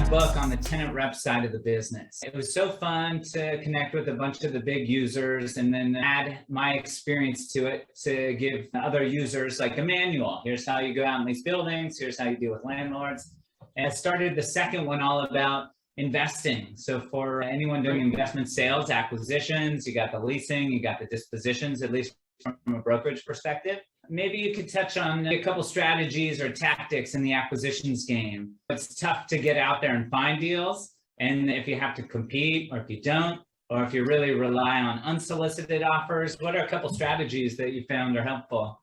a book on the tenant rep side of the business. It was so fun to connect with a bunch of the big users and then add my experience to it to give other users like a manual. Here's how you go out and lease buildings. Here's how you deal with landlords. And I started the second one all about investing. So for anyone doing investment sales, acquisitions, you got the leasing, you got the dispositions, at least from a brokerage perspective. Maybe you could touch on a couple strategies or tactics in the acquisitions game. It's tough to get out there and find deals. And if you have to compete, or if you don't, or if you really rely on unsolicited offers, what are a couple strategies that you found are helpful?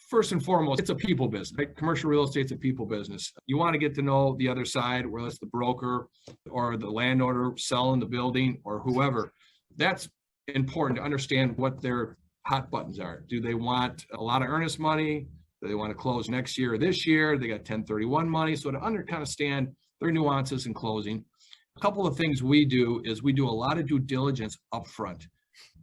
First and foremost, it's a people business. Right? Commercial real estate's a people business. You want to get to know the other side, whether it's the broker or the landowner selling the building or whoever. That's important to understand what their hot buttons are. Do they want a lot of earnest money? Do they want to close next year or this year? They got 1031 money. So to understand their nuances in closing. A couple of things we do is we do a lot of due diligence up front.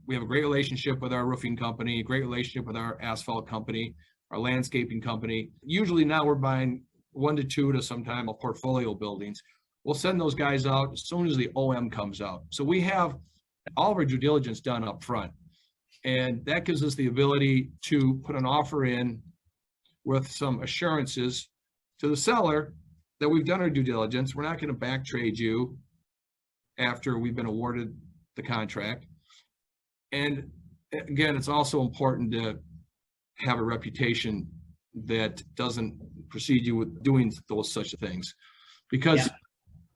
We have a great relationship with our roofing company, great relationship with our asphalt company, our landscaping company. Usually now we're buying 1 to 2 to sometime a portfolio buildings. We'll send those guys out as soon as the OM comes out. So we have all of our due diligence done up front. And that gives us the ability to put an offer in with some assurances to the seller that we've done our due diligence. We're not going to back trade you after we've been awarded the contract. And again, it's also important to have a reputation that doesn't precede you with doing those such things. Because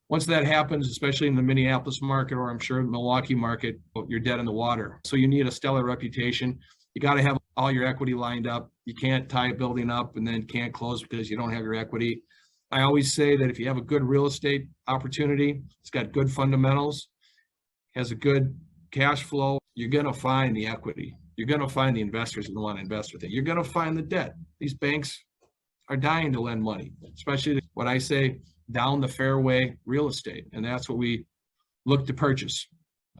once that happens, especially in the Minneapolis market, or I'm sure the Milwaukee market, you're dead in the water. So you need a stellar reputation. You got to have all your equity lined up. You can't tie a building up and then can't close because you don't have your equity. I always say that if you have a good real estate opportunity, it's got good fundamentals, has a good cash flow, you're going to find the equity. You're going to find the investors who want to invest with it. You're going to find the debt. These banks are dying to lend money, especially what I say, down the fairway real estate. And that's what we look to purchase.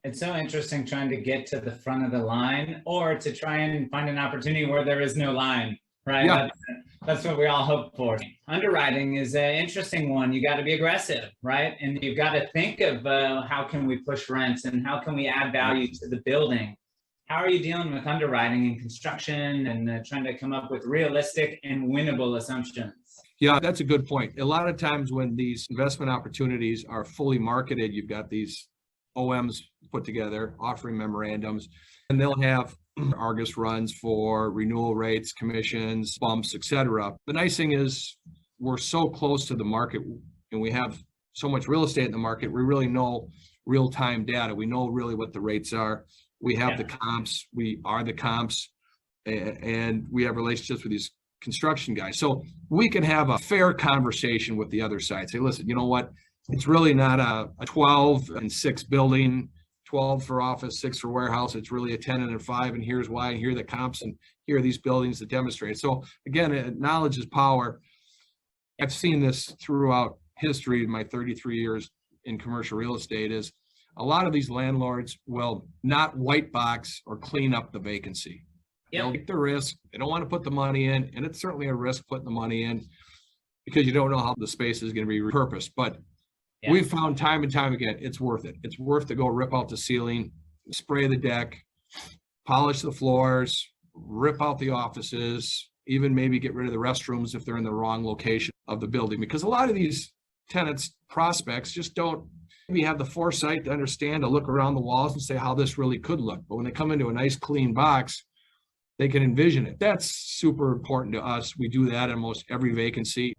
It's so interesting trying to get to the front of the line or to try and find an opportunity where there is no line, right? Yeah. That's what we all hope for. Underwriting is an interesting one. You got to be aggressive, right? And you've got to think of how can we push rents and how can we add value to the building? How are you dealing with underwriting and construction and trying to come up with realistic and winnable assumptions? Yeah, that's a good point. A lot of times when these investment opportunities are fully marketed, you've got these OMs put together, offering memorandums, and they'll have Argus runs for renewal rates, commissions, bumps, etc. The nice thing is we're so close to the market and we have so much real estate in the market, we really know real-time data. We know really what the rates are. We have the comps, we are the comps, and we have relationships with these construction guys. So we can have a fair conversation with the other side. Say, listen, you know what? It's really not a 12 and 6 building, 12 for office, 6 for warehouse. It's really a 10 and a 5. And here's why, and here are the comps, and here are these buildings that demonstrate. So again, knowledge is power. I've seen this throughout history in my 33 years in commercial real estate is a lot of these landlords will not white box or clean up the vacancy. They'll take the risk. They don't want to put the money in, and it's certainly a risk putting the money in because you don't know how the space is going to be repurposed. But we've found time and time again, it's worth it. It's worth to go rip out the ceiling, spray the deck, polish the floors, rip out the offices, even maybe get rid of the restrooms if they're in the wrong location of the building. Because a lot of these tenants, prospects, just don't maybe have the foresight to understand, to look around the walls and say how this really could look. But when they come into a nice clean box, they can envision it. That's super important to us. We do that in almost every vacancy.